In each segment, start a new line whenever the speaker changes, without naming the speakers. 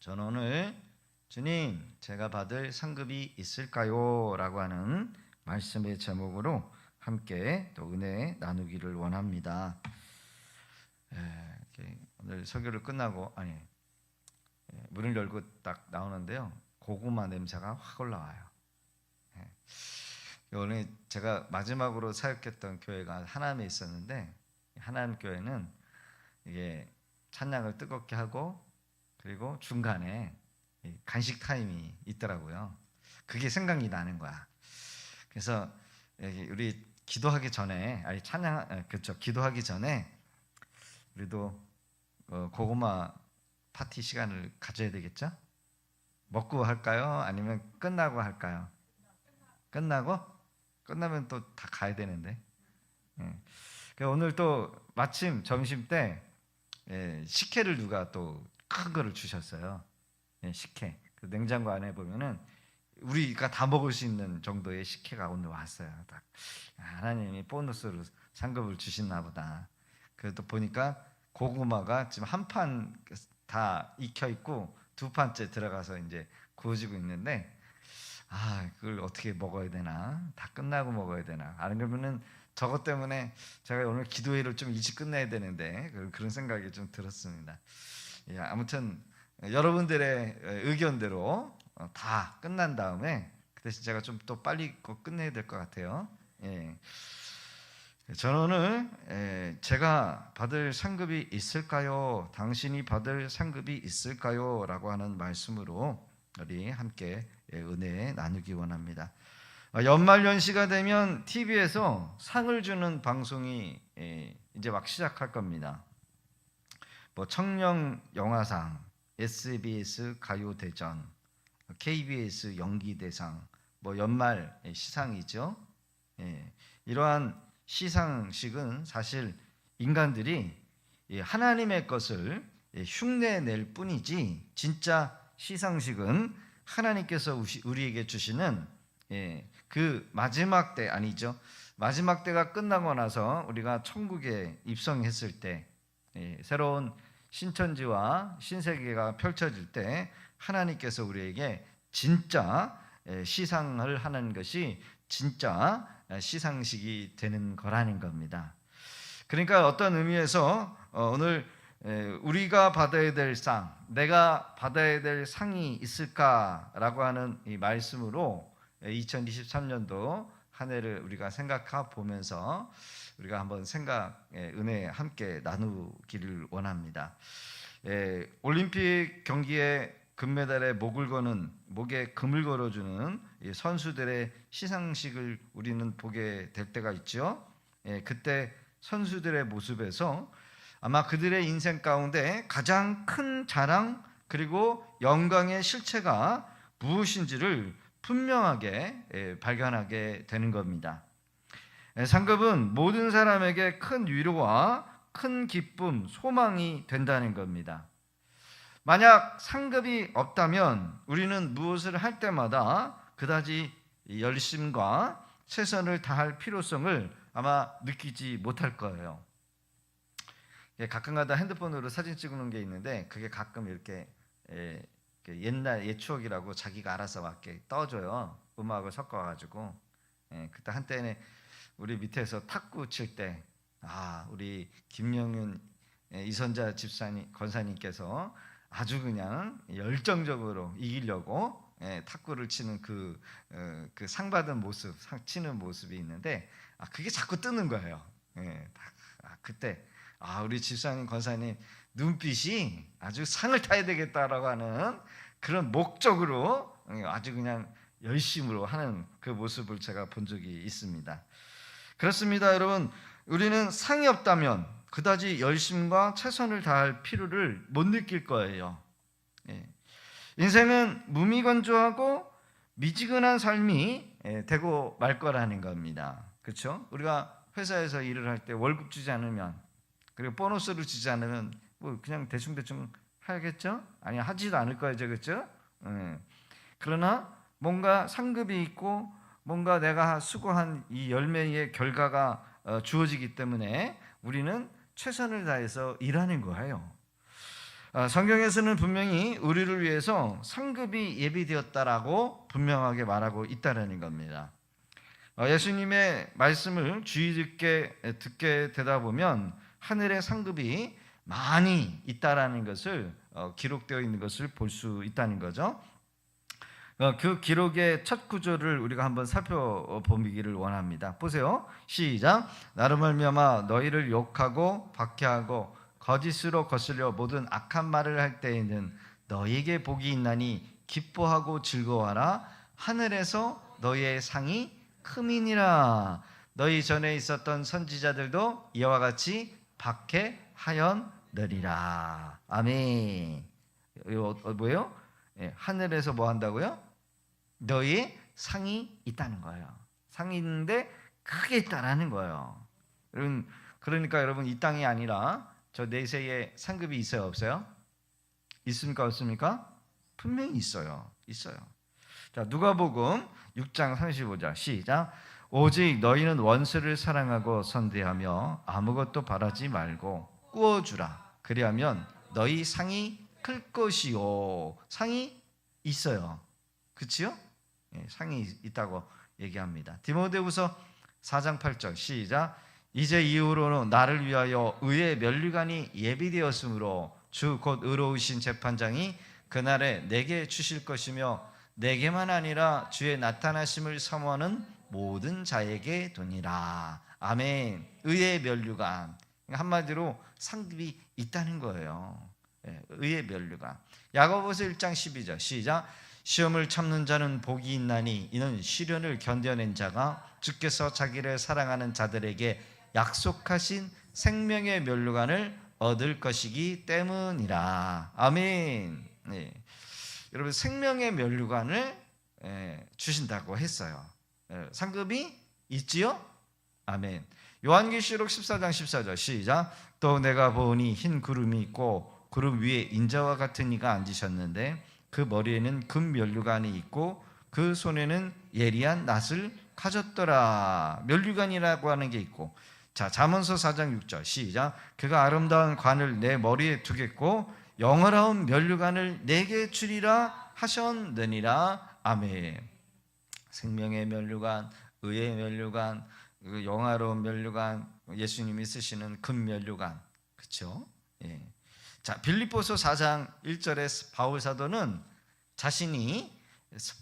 저는 오늘 주님, 제가 받을 상급이 있을까요? 라고 하는 말씀의 제목으로 함께 또 은혜 나누기를 원합니다. 오늘 설교를 끝나고 문을 열고 딱 나오는데요, 고구마 냄새가 확 올라와요. 오늘 제가 마지막으로 사역했던 교회가 하남에 있었는데, 하남 교회는 이게 찬양을 뜨겁게 하고 그리고 중간에 간식 타임이 있더라고요. 그게 생각이 나는 거야. 그래서 우리 기도하기 전에, 기도하기 전에 우리도 고구마 파티 시간을 가져야 되겠죠? 먹고 할까요? 아니면 끝나고 할까요? 끝나고? 끝나면 또 다 가야 되는데. 오늘 또 마침 점심 때 식혜를 누가 또 큰 거를 주셨어요. 식혜. 그 냉장고 안에 보면은 우리가 다 먹을 수 있는 정도의 식혜가 오늘 왔어요. 딱 하나님이 보너스로 상급을 주셨나 보다. 그래도 보니까 고구마가 지금 한 판 다 익혀 있고 두 판째 들어가서 이제 구워지고 있는데, 그걸 어떻게 먹어야 되나? 다 끝나고 먹어야 되나? 안 그러면은 저것 때문에 제가 오늘 기도회를 좀 일찍 끝내야 되는데, 그런 생각이 좀 들었습니다. 아무튼 여러분들의 의견대로 다 끝난 다음에 그 대신 제가 좀 또 빨리 끝내야 될 것 같아요. 저는 오늘 제가 받을 상급이 있을까요? 당신이 받을 상급이 있을까요? 라고 하는 말씀으로 우리 함께 은혜 나누기 원합니다. 연말연시가 되면 TV에서 상을 주는 방송이 이제 막 시작할 겁니다. 청년 영화상, SBS 가요대전, KBS 연기대상, 연말 시상이죠. 이러한 시상식은 사실 인간들이 하나님의 것을 흉내낼 뿐이지, 진짜 시상식은 하나님께서 우리에게 주시는 그 마지막 때 아니죠. 마지막 때가 끝나고 나서 우리가 천국에 입성했을 때, 새로운 신천지와 신세계가 펼쳐질 때 하나님께서 우리에게 진짜 시상을 하는 것이 진짜 시상식이 되는 거라는 겁니다. 그러니까 어떤 의미에서 오늘 우리가 받아야 될 상, 내가 받아야 될 상이 있을까라고 하는 이 말씀으로 2023년도 한 해를 우리가 생각해 보면서 우리가 한번 은혜 함께 나누기를 원합니다. 올림픽 경기에 금메달에 목에 금을 걸어주는 선수들의 시상식을 우리는 보게 될 때가 있죠. 그때 선수들의 모습에서 아마 그들의 인생 가운데 가장 큰 자랑 그리고 영광의 실체가 무엇인지를 분명하게 발견하게 되는 겁니다. 상급은 모든 사람에게 큰 위로와 큰 기쁨, 소망이 된다는 겁니다. 만약 상급이 없다면 우리는 무엇을 할 때마다 그다지 열심과 최선을 다할 필요성을 아마 느끼지 못할 거예요. 가끔가다 핸드폰으로 사진 찍는 게 있는데, 그게 가끔 이렇게 옛 추억이라고 자기가 알아서 막 떠줘요. 음악을 섞어가지고. 그때 한때는 우리 밑에서 탁구 칠 때, 우리 김영윤 이선자 권사님께서 아주 그냥 열정적으로 이기려고 탁구를 치는 그 상 받은 모습, 치는 모습이 있는데, 그게 자꾸 뜨는 거예요. 그때 우리 집사님 권사님 눈빛이 아주 상을 타야 되겠다라고 하는 그런 목적으로 아주 그냥 열심으로 하는 그 모습을 제가 본 적이 있습니다. 그렇습니다, 여러분. 우리는 상이 없다면 그다지 열심과 최선을 다할 필요를 못 느낄 거예요. 인생은 무미건조하고 미지근한 삶이 되고 말 거라는 겁니다. 그렇죠? 우리가 회사에서 일을 할 때 월급 주지 않으면, 그리고 보너스를 주지 않으면 그냥 대충 하겠죠? 아니, 하지도 않을 거죠, 그렇죠? 그러나 뭔가 상급이 있고 뭔가 내가 수고한 이 열매의 결과가 주어지기 때문에 우리는 최선을 다해서 일하는 거예요. 성경에서는 분명히 우리를 위해서 상급이 예비되었다라고 분명하게 말하고 있다는 겁니다. 예수님의 말씀을 주의 깊게 듣게 되다 보면 하늘의 상급이 많이 있다라는 것을 기록되어 있는 것을 볼 수 있다는 거죠. 그 기록의 첫 구절을 우리가 한번 살펴보기를 원합니다. 보세요. 시작. 나로 말미암아 너희를 욕하고 박해하고 거짓으로 거슬려 모든 악한 말을 할 때에는 너희에게 복이 있나니 기뻐하고 즐거워하라. 하늘에서 너희의 상이 크미니라. 너희 전에 있었던 선지자들도 이와 같이 박해하였느니라. 아멘. 이거 뭐예요? 하늘에서 뭐 한다고요? 너희의 상이 있다는 거예요. 상이 있는데 크게 있다라는 거예요. 여러분, 그러니까 여러분 이 땅이 아니라 저 내세에 상급이 있어요, 없어요? 있습니까, 없습니까? 분명히 있어요. 있어요. 자, 누가복음 6장 35절 시작. 오직 너희는 원수를 사랑하고 선대하며 아무것도 바라지 말고 꾸어주라. 그리하면 너희 상이 클 것이요. 상이 있어요. 그치요? 상이 있다고 얘기합니다. 디모데후서 4장 8절 시작. 이제 이후로는 나를 위하여 의의 면류관이 예비되었으므로 주 곧 의로우신 재판장이 그날에 내게 주실 것이며 내게만 아니라 주의 나타나심을 사모하는 모든 자에게 도니라. 아멘. 의의 면류관, 한마디로 상급이 있다는 거예요. 의의 면류관. 야고보서 1장 12절 시작. 시험을 참는 자는 복이 있나니 이는 시련을 견뎌낸 자가 주께서 자기를 사랑하는 자들에게 약속하신 생명의 면류관을 얻을 것이기 때문이라. 아멘. 네. 여러분 생명의 면류관을 주신다고 했어요. 상급이 있지요? 아멘. 요한계시록 14장 14절 시작. 또 내가 보니 흰 구름이 있고 구름 위에 인자와 같은 이가 앉으셨는데 그 머리에는 금 면류관이 있고 그 손에는 예리한 낫을 가졌더라. 면류관이라고 하는 게 있고, 자 잠언서 4장 6절 시작. 그가 아름다운 관을 내 머리에 두겠고 영화로운 면류관을 내게 주리라 하셨느니라. 아멘. 생명의 면류관, 의의 면류관, 영화로운 면류관, 예수님이 쓰시는 금 면류관, 그렇죠? 예. 자, 빌립보서 4장 1절에 바울 사도는 자신이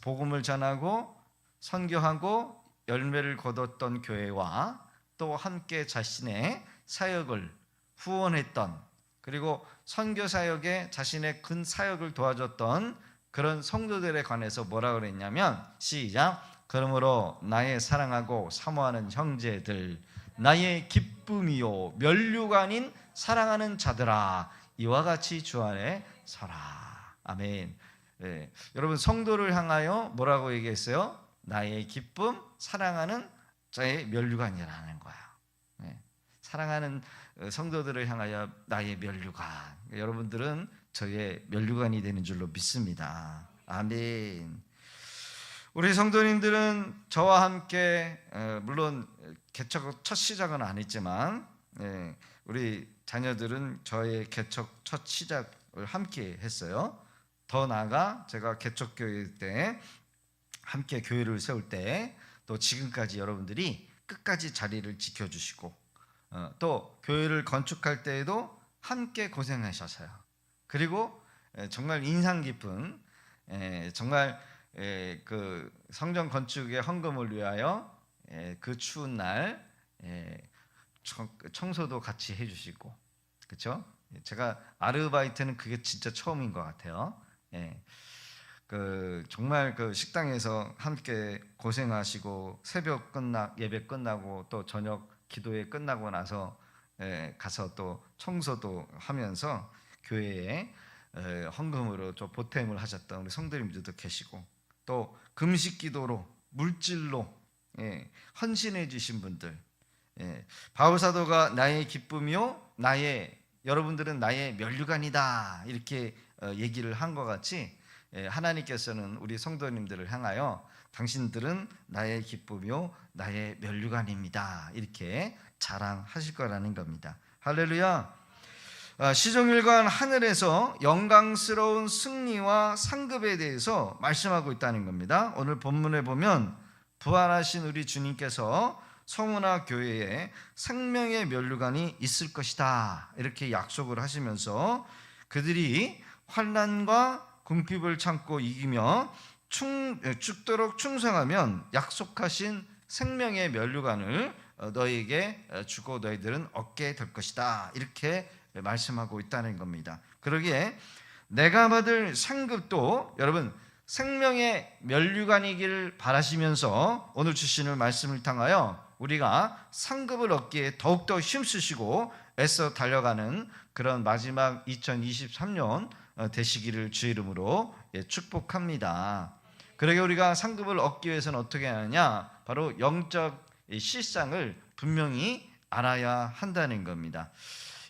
복음을 전하고 선교하고 열매를 거뒀던 교회와 또 함께 자신의 사역을 후원했던, 그리고 선교 사역에 자신의 큰 사역을 도와줬던 그런 성도들에 관해서 뭐라 그랬냐면 시작. 그러므로 나의 사랑하고 사모하는 형제들, 나의 기쁨이요 면류관인 사랑하는 자들아, 이와 같이 주 안에 서라. 아멘. 네. 여러분 성도를 향하여 뭐라고 얘기했어요? 나의 기쁨, 사랑하는 자의 면류관이라는 거야. 네. 사랑하는 성도들을 향하여 나의 면류관. 여러분들은 저의 면류관이 되는 줄로 믿습니다. 아멘. 우리 성도님들은 저와 함께 물론 개척 첫 시작은 아니지만 우리 자녀들은 저의 개척 첫 시작을 함께 했어요. 더 나아가 제가 개척교회 때 함께 교회를 세울 때 또 지금까지 여러분들이 끝까지 자리를 지켜주시고 또 교회를 건축할 때에도 함께 고생하셔서요. 그리고 정말 인상 깊은 정말 그 성전 건축의 헌금을 위하여 그 추운 날 청소도 같이 해주시고, 그렇죠? 제가 아르바이트는 그게 진짜 처음인 것 같아요. 그 정말 그 식당에서 함께 고생하시고 새벽 예배 끝나고 또 저녁 기도회 끝나고 나서 가서 또 청소도 하면서 교회에 헌금으로 좀 보탬을 하셨던 우리 성도님들도 계시고, 또 금식 기도로 물질로 헌신해 주신 분들, 바울 사도가 나의 기쁨이요 여러분들은 나의 면류관이다 이렇게 얘기를 한 것 같이 하나님께서는 우리 성도님들을 향하여 당신들은 나의 기쁨이요 나의 면류관입니다 이렇게 자랑하실 거라는 겁니다. 할렐루야. 시종일관 하늘에서 영광스러운 승리와 상급에 대해서 말씀하고 있다는 겁니다. 오늘 본문에 보면 부활하신 우리 주님께서 서문화 교회에 생명의 면류관이 있을 것이다 이렇게 약속을 하시면서 그들이 환난과 궁핍을 참고 이기며 죽도록 충성하면 약속하신 생명의 면류관을 너희에게 주고 너희들은 얻게 될 것이다 이렇게 말씀하고 있다는 겁니다. 그러기에 내가 받을 상급도 여러분 생명의 면류관이기를 바라시면서 오늘 주시는 말씀을 통하여 우리가 상급을 얻기에 더욱더 힘쓰시고 애써 달려가는 그런 마지막 2023년 되시기를 주의 이름으로 축복합니다. 그러게 우리가 상급을 얻기 위해서는 어떻게 하느냐? 바로 영적 실상을 분명히 알아야 한다는 겁니다.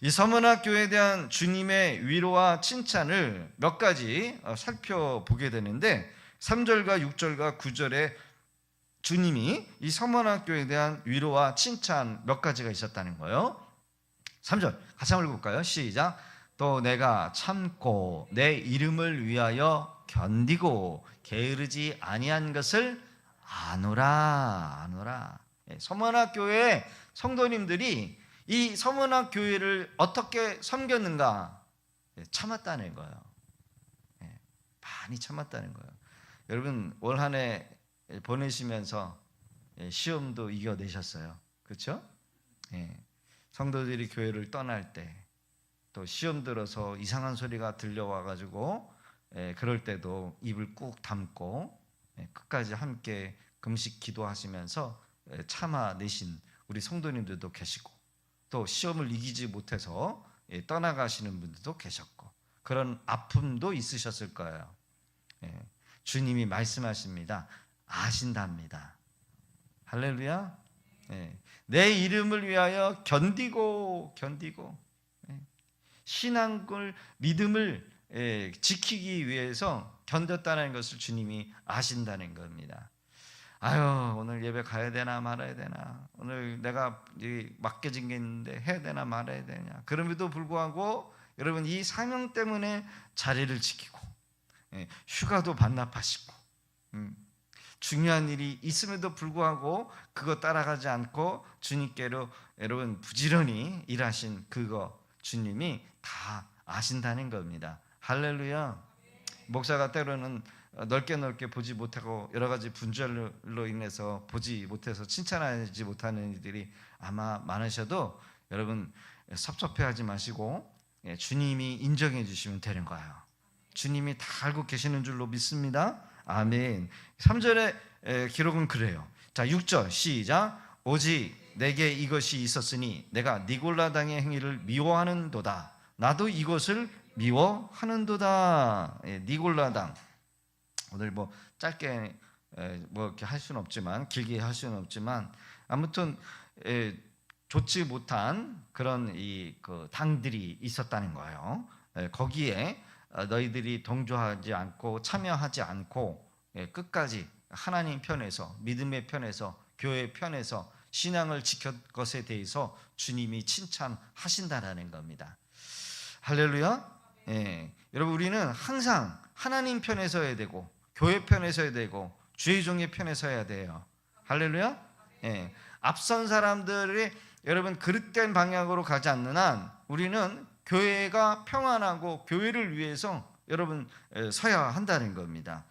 이 서문화 교회에 대한 주님의 위로와 칭찬을 몇 가지 살펴보게 되는데 3절과 6절과 9절에 주님이 이 서문화 교회에 대한 위로와 칭찬 몇 가지가 있었다는 거예요. 3절 같이 한번 읽어볼까요? 시작. 또 내가 참고 내 이름을 위하여 견디고 게으르지 아니한 것을 아노라. 서문화 교회의 성도님들이 이 서문화 교회를 어떻게 섬겼는가? 참았다는 거예요. 많이 참았다는 거예요. 여러분 올 한 해 보내시면서 시험도 이겨내셨어요. 그렇죠? 성도들이 교회를 떠날 때 또 시험 들어서 이상한 소리가 들려와가지고 그럴 때도 입을 꾹 담고 끝까지 함께 금식 기도하시면서 참아내신 우리 성도님들도 계시고 또 시험을 이기지 못해서 떠나가시는 분들도 계셨고 그런 아픔도 있으셨을 거예요. 주님이 말씀하십니다. 아신답니다. 할렐루야. 내 이름을 위하여 견디고 신앙을 믿음을 지키기 위해서 견뎠다는 것을 주님이 아신다는 겁니다. 아유 오늘 예배 가야 되나 말아야 되나 오늘 내가 맡겨진 게 있는데 해야 되나 말아야 되냐 그럼에도 불구하고 여러분 이 사명 때문에 자리를 지키고 휴가도 반납하시고 중요한 일이 있음에도 불구하고 그거 따라가지 않고 주님께로 여러분 부지런히 일하신 그거 주님이 다 아신다는 겁니다. 할렐루야. 목사가 때로는 넓게 보지 못하고 여러 가지 분절로 인해서 보지 못해서 칭찬하지 못하는 이들이 아마 많으셔도 여러분 섭섭해하지 마시고 주님이 인정해 주시면 되는 거예요. 주님이 다 알고 계시는 줄로 믿습니다. 아멘. 3절의 기록은 그래요. 자 6절 시작. 오직 내게 이것이 있었으니 내가 니골라당의 행위를 미워하는도다. 나도 이것을 미워하는도다. 니골라당 오늘 뭐 짧게 뭐 이렇게 할 수는 없지만 길게 할 수는 없지만 아무튼 좋지 못한 그런 그 당들이 있었다는 거예요. 거기에 너희들이 동조하지 않고 참여하지 않고 끝까지 하나님 편에서 믿음의 편에서 교회 편에서 신앙을 지킬 것에 대해서 주님이 칭찬하신다라는 겁니다. 할렐루야. 여러분 우리는 항상 하나님 편에 서야 되고 교회 편에 서야 되고 주의 종의 편에 서야 돼요. 할렐루야. 앞선 사람들이 여러분 그릇된 방향으로 가지 않는 한 우리는 교회가 평안하고 교회를 위해서 여러분 서야 한다는 겁니다.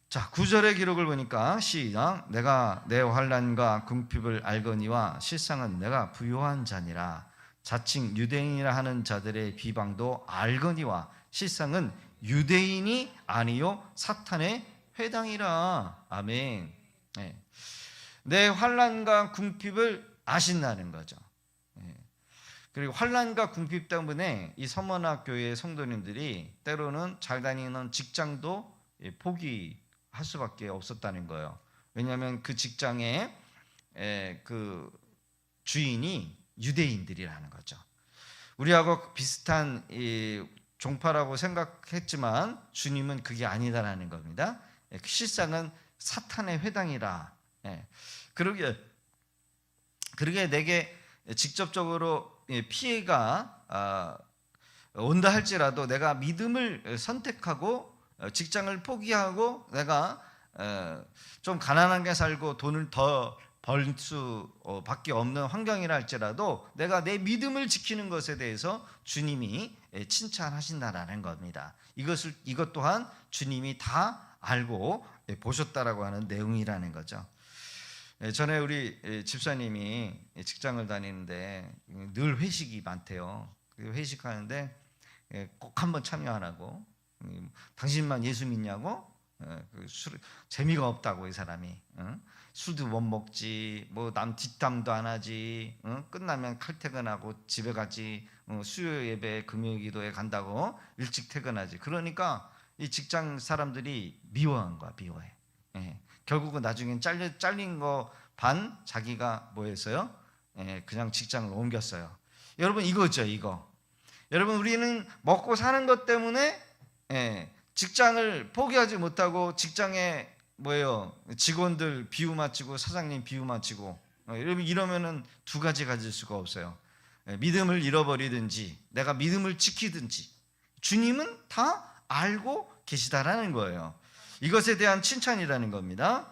자 9절의 기록을 보니까 시작. 내가 내 환난과 궁핍을 알거니와 실상은 내가 부요한 자니라. 자칭 유대인이라 하는 자들의 비방도 알거니와 실상은 유대인이 아니요 사탄의 회당이라. 아멘. 내 환난과 궁핍을 아신다는 거죠. 그리고 환난과 궁핍 때문에 이 서문화 교회 성도님들이 때로는 잘 다니는 직장도 포기할 수밖에 없었다는 거예요. 왜냐하면 그 직장의 그 주인이 유대인들이라는 거죠. 우리하고 비슷한 종파라고 생각했지만 주님은 그게 아니다라는 겁니다. 실상은 사탄의 회당이라. 그러게 내게 직접적으로 피해가 온다 할지라도 내가 믿음을 선택하고 직장을 포기하고 내가 좀 가난하게 살고 돈을 더 벌 수 밖에 없는 환경이라 할지라도 내가 내 믿음을 지키는 것에 대해서 주님이 칭찬하신다라는 겁니다. 이것 또한 주님이 다 알고 보셨다라고 하는 내용이라는 거죠. 전에 우리 집사님이 직장을 다니는데 늘 회식이 많대요. 회식하는데 꼭 한번 참여 안 하고, 당신만 예수 믿냐고, 재미가 없다고 이 사람이, 술도 못 먹지, 뭐 남 뒷담도 안 하지, 끝나면 칼퇴근하고 집에 가지, 수요 예배 금요 기도에 간다고 일찍 퇴근하지. 그러니까 이 직장 사람들이 미워한 거야. 미워해. 결국은 나중엔 잘린 거 반 자기가 뭐 했어요? 그냥 직장을 옮겼어요. 여러분 이거죠, 이거. 여러분 우리는 먹고 사는 것 때문에 직장을 포기하지 못하고 직장에 직원들 비유 맞추고 사장님 비유 맞추고 이러면은 두 가지 가질 수가 없어요. 믿음을 잃어버리든지 내가 믿음을 지키든지 주님은 다 알고 계시다라는 거예요. 이것에 대한 칭찬이라는 겁니다.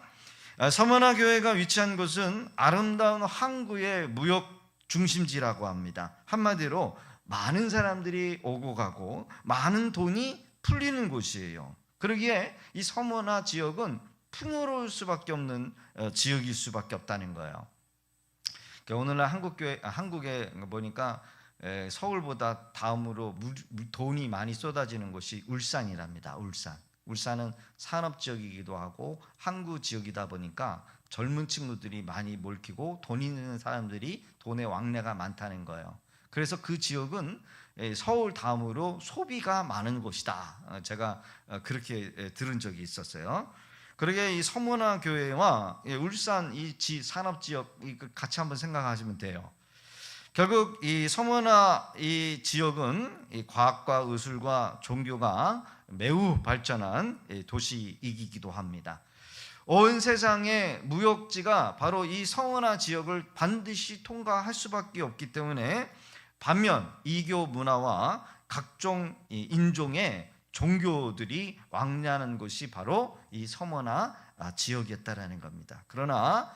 서머나 교회가 위치한 곳은 아름다운 항구의 무역 중심지라고 합니다. 한마디로 많은 사람들이 오고 가고 많은 돈이 풀리는 곳이에요. 그러기에 이 서머나 지역은 풍요로울 수밖에 없는 지역일 수밖에 없다는 거예요. 오늘날 한국에 보니까 서울보다 다음으로 돈이 많이 쏟아지는 곳이 울산이랍니다. 울산은 산업지역이기도 하고 항구 지역이다 보니까 젊은 친구들이 많이 몰키고 돈 있는 사람들이 돈의 왕래가 많다는 거예요. 그래서 그 지역은 서울 다음으로 소비가 많은 곳이다. 제가 그렇게 들은 적이 있었어요. 그러게 이 서머나 교회와 울산 이 산업지역 같이 한번 생각하시면 돼요. 결국 이 서머나 이 지역은 이 과학과 의술과 종교가 매우 발전한 도시이기도 합니다. 온 세상의 무역지가 바로 이 서머나 지역을 반드시 통과할 수밖에 없기 때문에 반면 이교 문화와 각종 인종의 종교들이 왕래하는 곳이 바로 이 서머나 지역이었다라는 겁니다. 그러나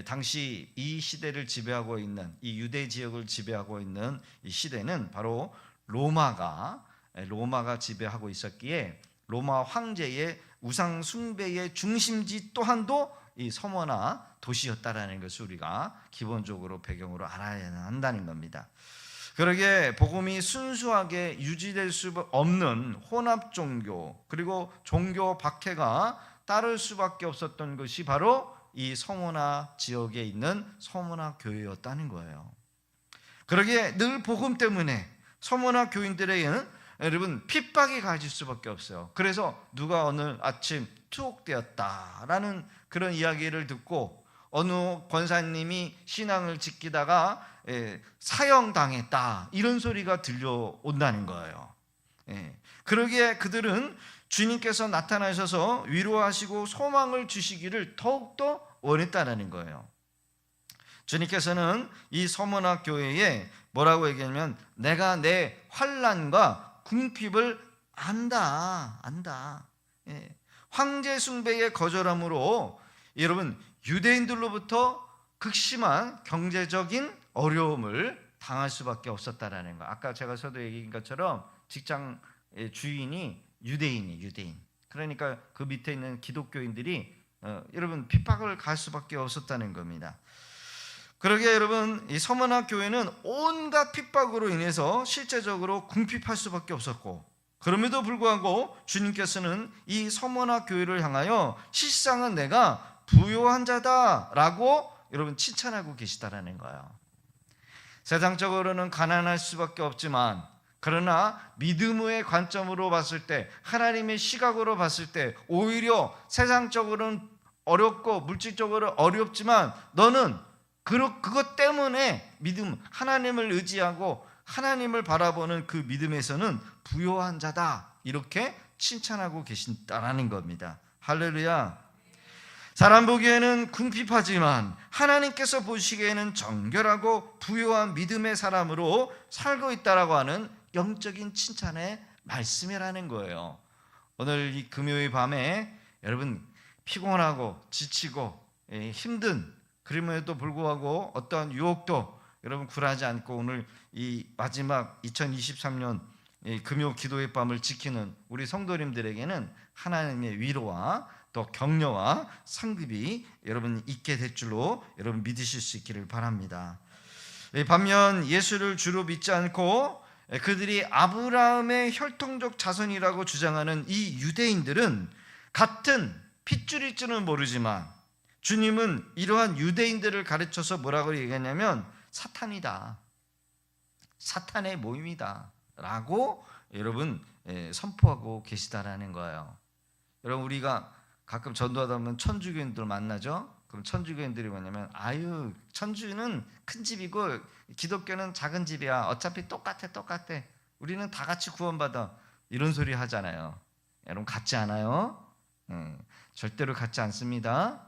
당시 이 시대를 지배하고 있는 이 유대 지역을 지배하고 있는 이 시대는 바로 로마가 지배하고 있었기에 로마 황제의 우상 숭배의 중심지 또한도 이 서머나 도시였다라는 것을 우리가 기본적으로 배경으로 알아야 한다는 겁니다. 그러기에 복음이 순수하게 유지될 수 없는 혼합 종교 그리고 종교 박해가 따를 수밖에 없었던 것이 바로 이 서머나 지역에 있는 서머나 교회였다는 거예요. 그러기에 늘 복음 때문에 서머나 교인들에게는 여러분 핍박이 가질 수밖에 없어요. 그래서 누가 오늘 아침 투옥되었다라는 그런 이야기를 듣고 어느 권사님이 신앙을 지키다가 사형당했다 이런 소리가 들려온다는 거예요. 그러기에 그들은 주님께서 나타나셔서 위로하시고 소망을 주시기를 더욱더 원했다는 거예요. 주님께서는 이 서머나 교회에 뭐라고 얘기하냐면 내가 내 환난과 궁핍을 안다. 황제 숭배의 거절함으로 여러분 유대인들로부터 극심한 경제적인 어려움을 당할 수밖에 없었다라는 거. 아까 제가 서도 얘기한 것처럼 직장 주인이 유대인. 그러니까 그 밑에 있는 기독교인들이 여러분 핍박을 갈 수밖에 없었다는 겁니다. 그러게 여러분 이 서머나 교회는 온갖 핍박으로 인해서 실제적으로 궁핍할 수밖에 없었고 그럼에도 불구하고 주님께서는 이 서머나 교회를 향하여 실상은 내가 부요한 자다라고 여러분 칭찬하고 계시다라는 거예요. 세상적으로는 가난할 수밖에 없지만 그러나 믿음의 관점으로 봤을 때 하나님의 시각으로 봤을 때 오히려 세상적으로는 어렵고 물질적으로 어렵지만 너는 그것 때문에 믿음 하나님을 의지하고 하나님을 바라보는 그 믿음에서는 부요한 자다 이렇게 칭찬하고 계신다라는 겁니다. 할렐루야. 사람 보기에는 궁핍하지만 하나님께서 보시기에는 정결하고 부요한 믿음의 사람으로 살고 있다라고 하는 영적인 칭찬의 말씀이라는 거예요. 오늘 이 금요일 밤에 여러분 피곤하고 지치고 힘든, 그럼에도 불구하고 어떠한 유혹도 여러분 굴하지 않고 오늘 이 마지막 2023년 금요 기도의 밤을 지키는 우리 성도님들에게는 하나님의 위로와 또 격려와 상급이 여러분 있게 될 줄로 여러분 믿으실 수 있기를 바랍니다. 반면 예수를 주로 믿지 않고 그들이 아브라함의 혈통적 자손이라고 주장하는 이 유대인들은 같은 핏줄일지는 모르지만 주님은 이러한 유대인들을 가르쳐서 뭐라고 얘기했냐면 사탄이다, 사탄의 모임이다 라고 여러분 선포하고 계시다라는 거예요. 여러분 우리가 가끔 전도하다 보면 천주교인들 만나죠. 그럼 천주교인들이 뭐냐면 아유 천주는 큰 집이고 기독교는 작은 집이야, 어차피 똑같아 우리는 다 같이 구원받아, 이런 소리 하잖아요. 여러분 같지 않아요? 절대로 같지 않습니다.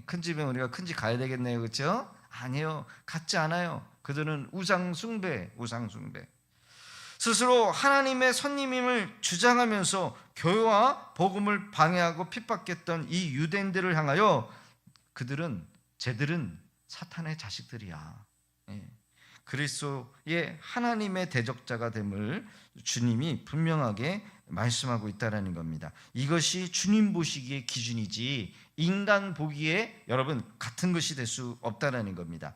큰 집에 우리가 큰 집 가야 되겠네요, 그렇죠? 아니요, 같지 않아요. 그들은 우상 숭배. 스스로 하나님의 손님임을 주장하면서 교회와 복음을 방해하고 핍박했던 이 유대인들을 향하여 쟤들은 사탄의 자식들이야, 그리스도의 하나님의 대적자가 됨을 주님이 분명하게 말씀하고 있다는 겁니다. 이것이 주님 보시기의 기준이지 인간 보기에 여러분 같은 것이 될 수 없다는 겁니다.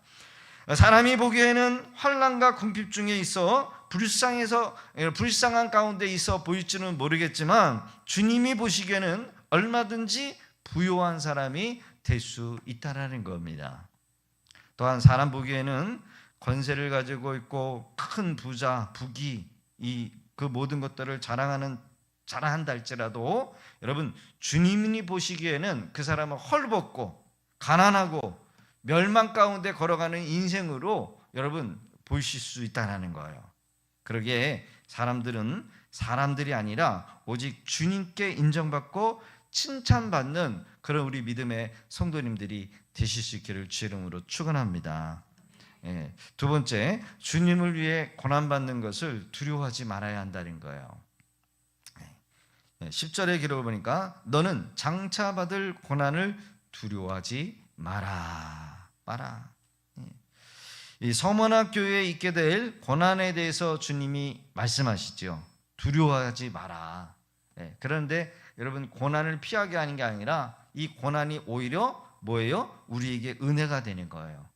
사람이 보기에는 환난과 궁핍 중에 있어 불쌍한 가운데 있어 보일지는 모르겠지만 주님이 보시기에는 얼마든지 부요한 사람이 될 수 있다는 겁니다. 또한 사람 보기에는 권세를 가지고 있고 큰 부자, 부귀, 그 모든 것들을 자랑한다 할지라도 여러분 주님이 보시기에는 그 사람은 헐벗고 가난하고 멸망 가운데 걸어가는 인생으로 여러분 보이실 수 있다는 거예요. 그러기에 사람들은 사람들이 아니라 오직 주님께 인정받고 칭찬받는 그런 우리 믿음의 성도님들이 되실 수 있기를 주 이름으로 축원합니다. 두 번째, 주님을 위해 고난받는 것을 두려워하지 말아야 한다는 거예요. 10절의 기록을 보니까 너는 장차 받을 고난을 두려워하지 마라. 이 서머나 교회에 있게 될 고난에 대해서 주님이 말씀하시죠. 두려워하지 마라. 그런데 여러분 고난을 피하게 하는 게 아니라 이 고난이 오히려 뭐예요? 우리에게 은혜가 되는 거예요.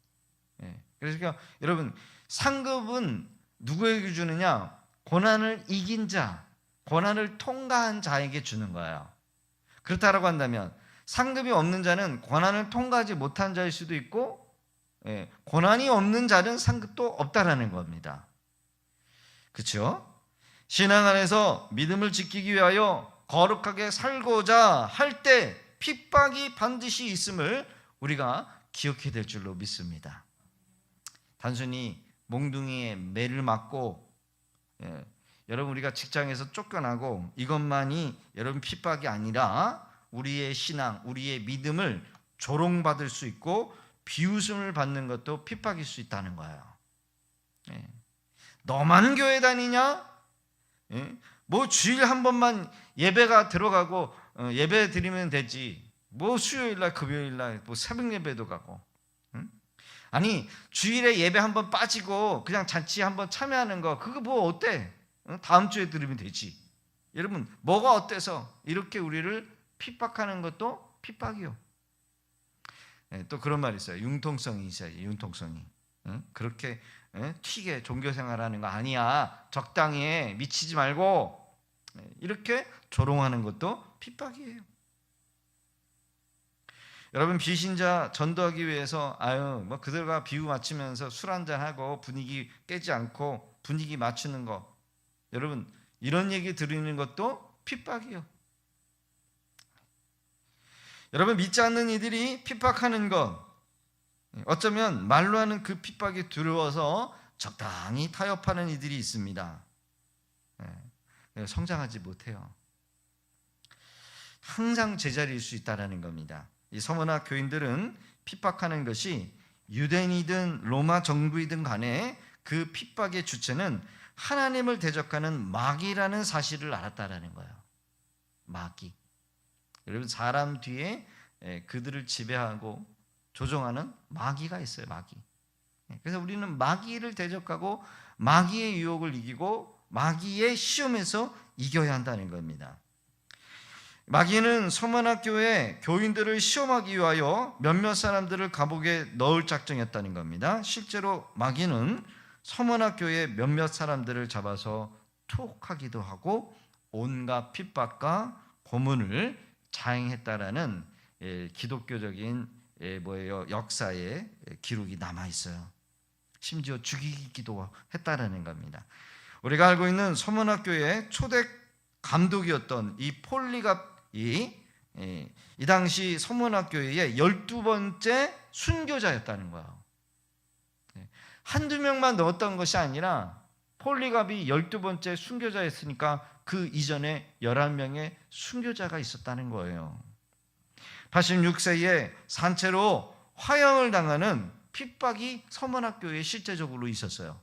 그래서 여러분 상급은 누구에게 주느냐? 고난을 이긴 자, 고난을 통과한 자에게 주는 거예요. 그렇다라고 한다면 상급이 없는 자는 고난을 통과하지 못한 자일 수도 있고 고난이 없는 자는 상급도 없다라는 겁니다. 그렇죠? 신앙 안에서 믿음을 지키기 위하여 거룩하게 살고자 할 때 핍박이 반드시 있음을 우리가 기억해야 될 줄로 믿습니다. 단순히 몽둥이에 매를 맞고 여러분 우리가 직장에서 쫓겨나고 이것만이 여러분 핍박이 아니라 우리의 신앙, 우리의 믿음을 조롱받을 수 있고 비웃음을 받는 것도 핍박일 수 있다는 거예요. 너만 교회 다니냐? 뭐 주일 한 번만 예배가 들어가고 예배 드리면 되지. 뭐 수요일날 금요일날 뭐 새벽 예배도 가고. 아니 주일에 예배 한 번 빠지고 그냥 잔치 한 번 참여하는 거 그거 뭐 어때? 다음 주에 들으면 되지. 여러분 뭐가 어때서 이렇게 우리를 핍박하는 것도 핍박이요. 또 그런 말이 있어요. 융통성이 있어요. 융통성이. 그렇게 튀게 종교생활하는 거 아니야. 적당히 해. 미치지 말고. 이렇게 조롱하는 것도 핍박이에요. 여러분 비신자 전도하기 위해서 뭐 그들과 비유 맞추면서 술 한잔하고 분위기 깨지 않고 분위기 맞추는 거, 여러분 이런 얘기 들으는 것도 핍박이에요. 여러분 믿지 않는 이들이 핍박하는 것, 어쩌면 말로 하는 그 핍박이 두려워서 적당히 타협하는 이들이 있습니다. 성장하지 못해요. 항상 제자리일 수 있다는 겁니다. 이 서머나 교인들은 핍박하는 것이 유대인이든 로마 정부이든 간에 그 핍박의 주체는 하나님을 대적하는 마귀라는 사실을 알았다라는 거예요. 마귀. 여러분, 사람 뒤에 그들을 지배하고 조종하는 마귀가 있어요. 마귀. 그래서 우리는 마귀를 대적하고 마귀의 유혹을 이기고 마귀의 시험에서 이겨야 한다는 겁니다. 마귀는 서문학교의 교인들을 시험하기 위하여 몇몇 사람들을 감옥에 넣을 작정이었다는 겁니다. 실제로 마귀는 서문학교의 몇몇 사람들을 잡아서 투옥하기도 하고 온갖 핍박과 고문을 자행했다라는 기독교적인 역사의 기록이 남아 있어요. 심지어 죽이기도 했다라는 겁니다. 우리가 알고 있는 서문학교의 초대 감독이었던 이 폴리갑이 이 당시 서문학교의 12번째 순교자였다는 거예요. 한두 명만 넣었던 것이 아니라 폴리갑이 12번째 순교자였으니까 그 이전에 11명의 순교자가 있었다는 거예요. 86세에 산채로 화형을 당하는 핍박이 서문학교에 실제적으로 있었어요.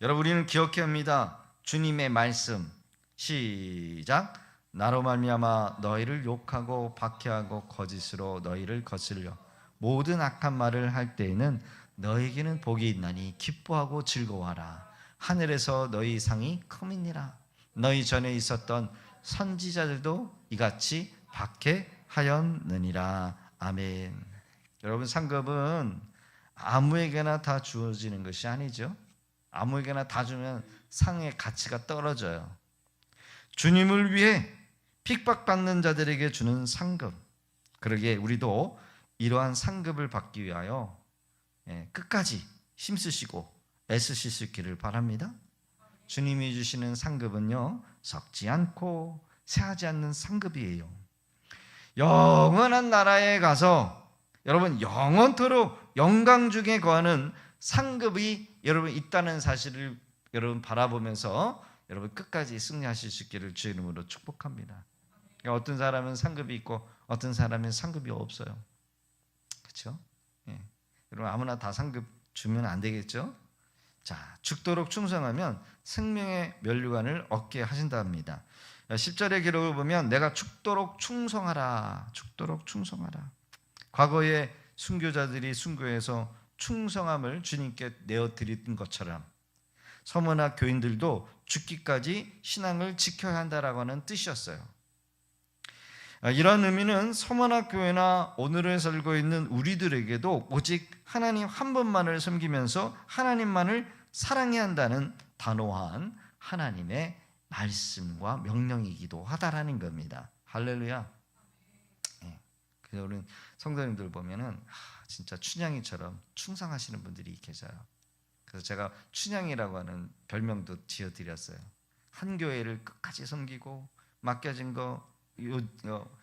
여러분, 우리는 기억해야 합니다. 주님의 말씀, 시작. 나로 말미암아 너희를 욕하고 박해하고 거짓으로 너희를 거슬려 모든 악한 말을 할 때에는 너희에게는 복이 있나니 기뻐하고 즐거워하라. 하늘에서 너희 상이 큼이니라. 너희 전에 있었던 선지자들도 이같이 박해하였느니라. 아멘. 여러분, 상급은 아무에게나 다 주어지는 것이 아니죠. 아무에게나 다 주면 상의 가치가 떨어져요. 주님을 위해 핍박받는 자들에게 주는 상급. 그러기에 우리도 이러한 상급을 받기 위하여 끝까지 힘쓰시고 애쓰실 수 있기를 바랍니다. 주님이 주시는 상급은요, 썩지 않고 새하지 않는 상급이에요. 영원한 나라에 가서 여러분 영원토록 영광 중에 거하는 상급이 여러분 있다는 사실을 여러분 바라보면서 여러분 끝까지 승리하실 수 있기를 주의 이름으로 축복합니다. 그러니까 어떤 사람은 상급이 있고 어떤 사람은 상급이 없어요. 그렇죠? 여러분, 아무나 다 상급 주면 안 되겠죠? 자, 죽도록 충성하면 생명의 면류관을 얻게 하신다 합니다. 10절의 기록을 보면 내가 죽도록 충성하라. 죽도록 충성하라. 과거에 순교자들이 순교해서 충성함을 주님께 내어드린 것처럼 서문학 교인들도 죽기까지 신앙을 지켜야 한다라고 하는 뜻이었어요. 이런 의미는 서문학 교회나 오늘을 살고 있는 우리들에게도 오직 하나님 한 분만을 섬기면서 하나님만을 사랑해야 한다는 단호한 하나님의 말씀과 명령이기도 하다라는 겁니다. 할렐루야. 그래서 우리 성도님들 보면은 진짜 춘향이처럼 충성하시는 분들이 계셔요. 그래서 제가 춘향이라고 하는 별명도 지어드렸어요. 한 교회를 끝까지 섬기고 맡겨진 거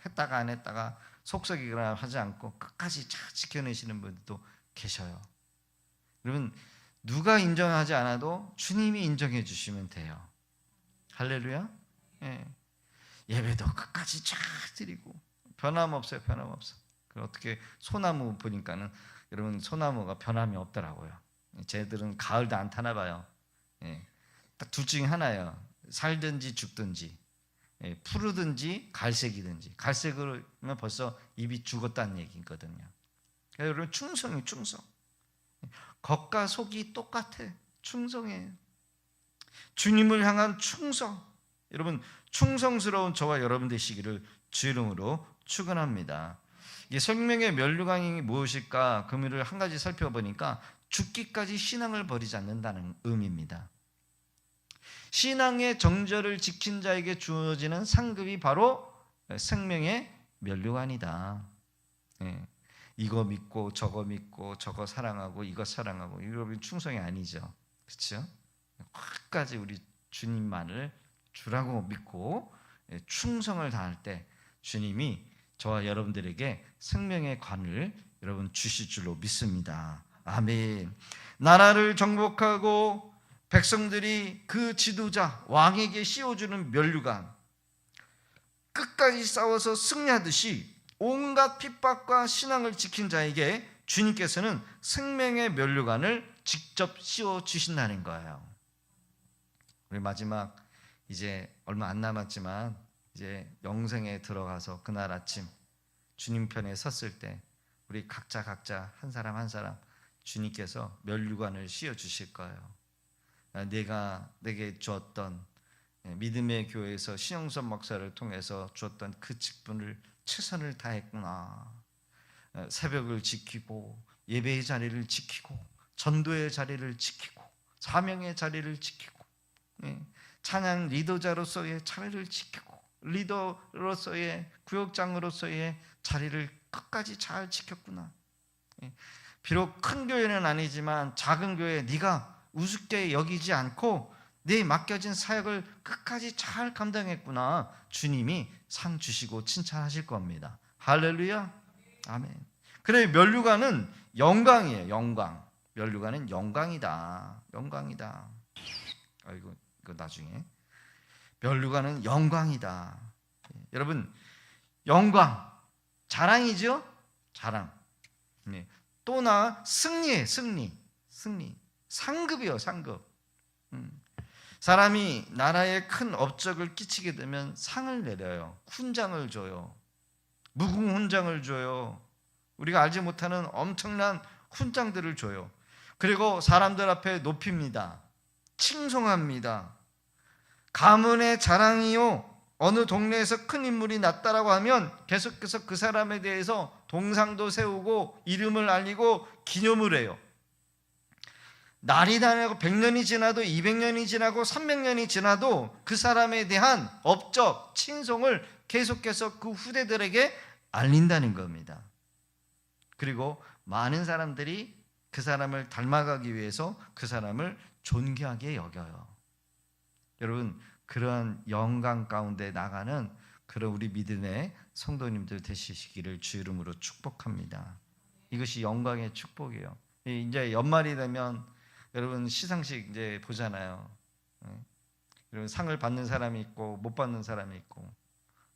했다가 안 했다가 속썩이거나 하지 않고 끝까지 잘 지켜내시는 분들도 계셔요. 여러분, 누가 인정하지 않아도 주님이 인정해 주시면 돼요. 할렐루야. 예배도 끝까지 잘 드리고 변함없어요. 변함없어. 어떻게 소나무 보니까는 여러분 소나무가 변함이 없더라고요. 쟤들은 가을도 안 타나 봐요. 딱 둘 중에 하나예요. 살든지 죽든지, 푸르든지 갈색이든지. 갈색으로면 벌써 입이 죽었다는 얘기거든요. 그래서 여러분 충성이 충성. 겉과 속이 똑같아. 충성해요. 주님을 향한 충성. 여러분 충성스러운 저와 여러분 되시기를 주 이름으로 축원합니다. 이게 생명의 면류관이 무엇일까? 그 의미를 한 가지 살펴보니까 죽기까지 신앙을 버리지 않는다는 의미입니다. 신앙의 정절을 지킨 자에게 주어지는 상급이 바로 생명의 면류관이다. 이거 믿고 저거 믿고 저거 사랑하고 이거 사랑하고 여러분 충성이 아니죠. 그렇죠? 끝까지 우리 주님만을 주라고 믿고 충성을 다할 때 주님이 저와 여러분들에게 생명의 관을 여러분 주실 줄로 믿습니다. 아멘. 나라를 정복하고 백성들이 그 지도자 왕에게 씌워주는 면류관, 끝까지 싸워서 승리하듯이 온갖 핍박과 신앙을 지킨 자에게 주님께서는 생명의 면류관을 직접 씌워주신다는 거예요. 우리 마지막 이제 얼마 안 남았지만 이제 영생에 들어가서 그날 아침 주님 편에 섰을 때 우리 각자 한 사람 한 사람 주님께서 면류관을 씌워 주실 거예요. 내가 내게 주었던 믿음의 교회에서 신영선 목사를 통해서 주었던 그 직분을 최선을 다했구나. 새벽을 지키고 예배의 자리를 지키고 전도의 자리를 지키고 사명의 자리를 지키고 찬양 리더자로서의 자리를 지키고 리더로서의 구역장으로서의 자리를 끝까지 잘 지켰구나. 비록 큰 교회는 아니지만 작은 교회 네가 우습게 여기지 않고 네 맡겨진 사역을 끝까지 잘 감당했구나. 주님이 상 주시고 칭찬하실 겁니다. 할렐루야. 아멘. 그래, 면류관은 영광이에요. 영광. 면류관은 영광이다. 영광이다. 이거 나중에. 면류관은 영광이다. 여러분, 영광 자랑이죠? 자랑. 또 나 승리에 승리. 상급이요, 상급. 사람이 나라에 큰 업적을 끼치게 되면 상을 내려요. 훈장을 줘요. 무궁훈장을 줘요. 우리가 알지 못하는 엄청난 훈장들을 줘요. 그리고 사람들 앞에 높입니다. 칭송합니다. 가문의 자랑이요, 어느 동네에서 큰 인물이 났다라고 하면 계속해서 그 사람에 대해서 동상도 세우고 이름을 알리고 기념을 해요. 날이 다니고 100년이 지나도 200년이 지나고 300년이 지나도 그 사람에 대한 업적, 칭송을 계속해서 그 후대들에게 알린다는 겁니다. 그리고 많은 사람들이 그 사람을 닮아가기 위해서 그 사람을 존귀하게 여겨요. 여러분, 그런 영광 가운데 나가는 그런 우리 믿음의 성도님들 되시기를 주 이름으로 축복합니다. 이것이 영광의 축복이에요. 이제 연말이 되면 여러분 시상식 이제 보잖아요. 여러분 상을 받는 사람이 있고 못 받는 사람이 있고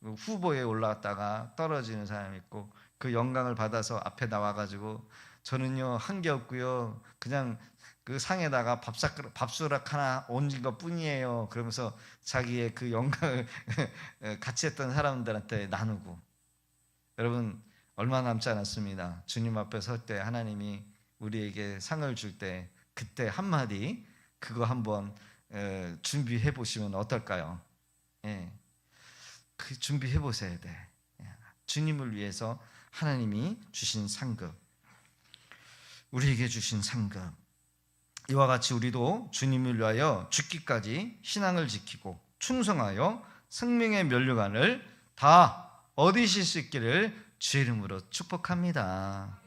후보에 올라갔다가 떨어지는 사람이 있고 그 영광을 받아서 앞에 나와가지고 저는요 한 게 없고요 그냥 그 상에다가 밥수락 하나 얹은 것 뿐이에요. 그러면서 자기의 그 영광을 같이 했던 사람들한테 나누고. 여러분 얼마 남지 않았습니다. 주님 앞에 설 때 하나님이 우리에게 상을 줄 때 그때 한마디 그거 한번 준비해 보시면 어떨까요? 그 준비해 보셔야 돼. 주님을 위해서 하나님이 주신 상급, 우리에게 주신 상급. 이와 같이 우리도 주님을 위하여 죽기까지 신앙을 지키고 충성하여 생명의 면류관을 다 얻으실 수 있기를 주 이름으로 축복합니다.